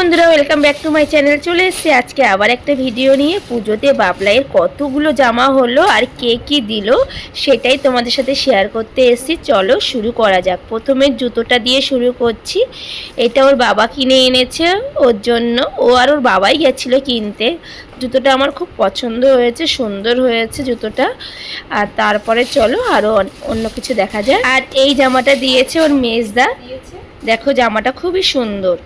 বন্ধুরা, welcome back to my channel. চলে এসেছি আজকে আবার একটা ভিডিও নিয়ে। পুজোতে বাবলাইয়ের কতগুলো জামা হলো আর কে কী দিল সেটাই তোমাদের সাথে শেয়ার করতে এসেছি। চলো শুরু করা যাক। প্রথমে জুতোটা দিয়ে শুরু করছি। এটা ওর বাবা কিনে এনেছে ওর জন্য। ও আর ওর বাবাই গেছিলো কিনতে। জুতোটা আমার খুব পছন্দ হয়েছে, সুন্দর হয়েছে জুতোটা। আর তারপরে চলো আরও অন্য কিছু দেখা যায়। আর এই জামাটা দিয়েছে ওর মেজদা। দেখো জামাটা খুবই সুন্দর,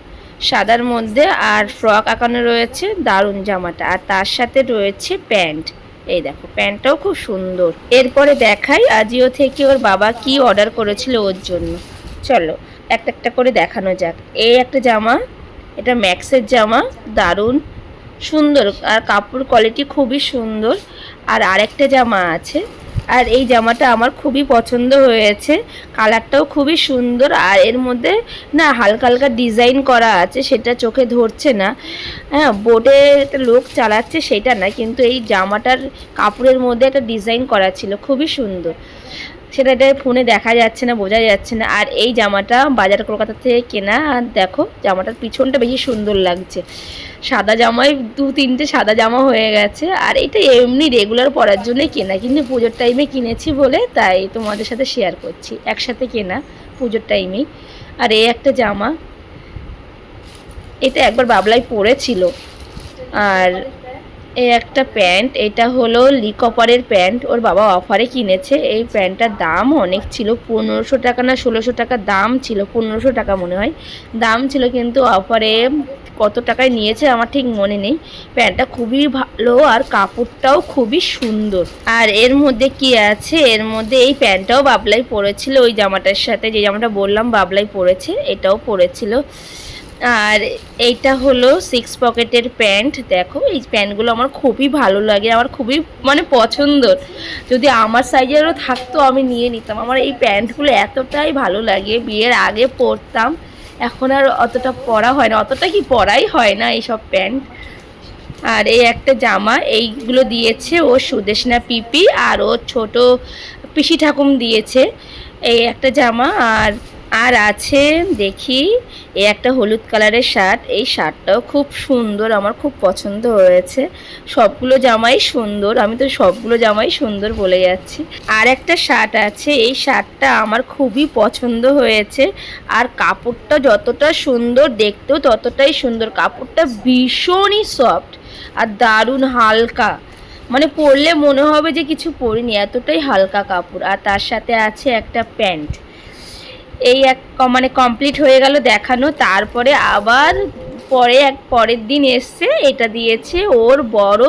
সাদার মধ্যে আর ফ্রক আঁকানো রয়েছে, দারুণ জামাটা। আর তার সাথে রয়েছে প্যান্ট। এই দেখো প্যান্টটাও খুব সুন্দর। এরপরে দেখাই আজিও থেকে ওর বাবা কি অর্ডার করেছিল ওর জন্য। চলো একটা একটা করে দেখানো যাক। এই একটা জামা, এটা ম্যাক্সের জামা, দারুণ সুন্দর আর কাপড় কোয়ালিটি খুবই সুন্দর। আর আরেকটা জামা আছে, আর এই জামাটা আমার খুবই পছন্দ হয়েছে, কালারটাও খুবই সুন্দর। আর এর মধ্যে না হালকা হালকা ডিজাইন করা আছে, সেটা চোখে ধরছে না। হ্যাঁ, বোর্ডে একটা লোক চালাচ্ছে সেটা না, কিন্তু এই জামাটার কাপড়ের মধ্যে একটা ডিজাইন করা ছিল, খুবই সুন্দর। সেটা ফোনে দেখা যাচ্ছে না, বোঝা যাচ্ছে না। আর এই জামাটা বাজার কলকাতা থেকে কেনা। আর দেখো জামাটার পিছনটা বেশি সুন্দর লাগছে। সাদা জামায় দু তিনটে সাদা জামা হয়ে গেছে। আর এটা এমনি রেগুলার পরার জন্যই কেনা, কিন্তু পুজোর টাইমে কিনেছি বলে তাই তোমাদের সাথে শেয়ার করছি। একসাথে কেনা পুজোর টাইমেই। আর এই একটা জামা, এটা একবার বাবলাই পরেছিল। আর এই একটা প্যান্ট, এটা হলো লিকপারের প্যান্ট, ওর বাবা অফারে কিনেছে। এই প্যান্টটার দাম অনেক ছিল, 1500 টাকা না 1600 টাকা দাম ছিল, 1500 টাকা মনে হয় দাম ছিল, কিন্তু অফারে কত টাকায় নিয়েছে আমার ঠিক মনে নেই। প্যান্টটা খুবই ভালো আর কাপড়টাও খুবই সুন্দর। আর এর মধ্যে কি আছে, এর মধ্যে এই প্যান্টটাও বাবলাই পরেছিল ওই জামাটার সাথে, যে জামাটা বললাম বাবলাই পরেছে, এটাও পরেছিল। আর এইটা হলো 6 পকেটের প্যান্ট। দেখো এই প্যান্টগুলো আমার খুবই ভালো লাগে, আমার খুবই মানে পছন্দর। যদি আমার সাইজেরও থাকতো আমি নিয়ে নিতাম। আমার এই প্যান্টগুলো এতটাই ভালো লাগে, বিয়ের আগে পরতাম, এখন আর অতটা পরা হয় না, অতটা কি পরাই হয় না এইসব প্যান্ট। আর এই একটা জামা, এইগুলো দিয়েছে ও সুদেশনা পিপি আর ওর ছোট পিসি ঠাকুম দিয়েছে। এই একটা জামা। আর আছে দেখি এই একটা হলুদ কালারের শার্ট। এই শার্টটাও খুব সুন্দর, আমার খুব পছন্দ হয়েছে। সবগুলো জামাই সুন্দর, আমি তো সবগুলো জামাই সুন্দর বলে যাচ্ছি। আর একটা শার্ট আছে, এই শার্টটা আমার খুবই পছন্দ হয়েছে। আর কাপড়টা যতটা সুন্দর, দেখতেও ততটাই সুন্দর। কাপড়টা ভীষণই সফট আর দারুণ হালকা, মানে পরলে মনে হবে যে কিছু পরিনি, এতটাই হালকা কাপড়। আর তার সাথে আছে একটা প্যান্ট। এই এক মানে কমপ্লিট হয়ে গেল দেখানো। তারপরে আবার পরের দিন এসছে, এটা দিয়েছে ওর বড়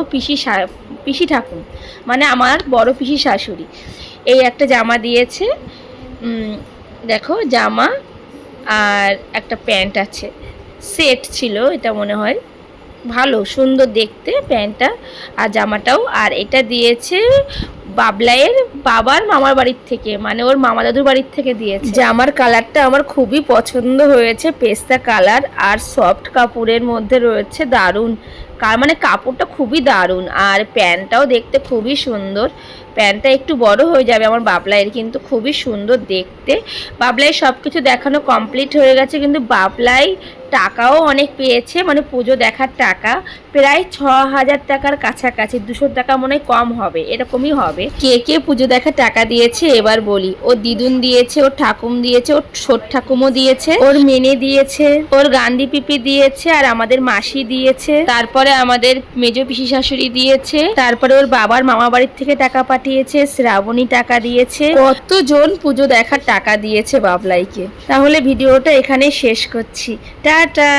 পিসি ঠাকুর, মানে আমার বড় পিসি শাশুড়ি। এই একটা জামা দিয়েছে, দেখো জামা আর একটা প্যান্ট আছে, সেট ছিল এটা মনে হয়, ভালো সুন্দর দেখতে প্যান্টটা আর জামাটাও। আর এটা দিয়েছে বাবলাইয়ের বাবার মামার বাড়ির থেকে, মানে ওর মামা দাদুর বাড়ির থেকে দিয়েছে। জামার কালারটা আমার খুবই পছন্দ হয়েছে, পেস্তা কালার আর সফট কাপড়ের মধ্যে রয়েছে, দারুণ মানে কাপড়টা খুবই দারুণ। আর প্যান্টটাও দেখতে খুবই সুন্দর। প্যান্টটা একটু বড় হয়ে যাবে আমার বাবলাইয়ের, কিন্তু খুবই সুন্দর দেখতে। বাবলাই সব কিছু দেখানো কমপ্লিট হয়ে গেছে, কিন্তু বাবলাই টাকাও অনেক পেয়েছে, মানে পুজো দেখার টাকা প্রায় 6000 টাকার কাছাকাছি, 200 টাকা মনে হয় কম হবে, এরকমই হবে। কে কে পুজো দেখার টাকা দিয়েছে এবার বলি। ওর দিদুন দিয়েছে, ওর ঠাকুম দিয়েছে, ওর ছোট ঠাকুমও দিয়েছে, ওর মেনে দিয়েছে, ওর গান্ডি পিপি দিয়েছে, আর আমাদের মাসি দিয়েছে, তারপরে আমাদের মেজো পিসি শাশুড়ি দিয়েছে, তারপরে ওর বাবার মামা বাড়ির থেকে টাকা পাঠিয়েছে, শ্রাবণী টাকা দিয়েছে। কতজন পুজো দেখার টাকা দিয়েছে বাবলাইকে। তাহলে ভিডিওটা এখানে শেষ করছি। টাটা।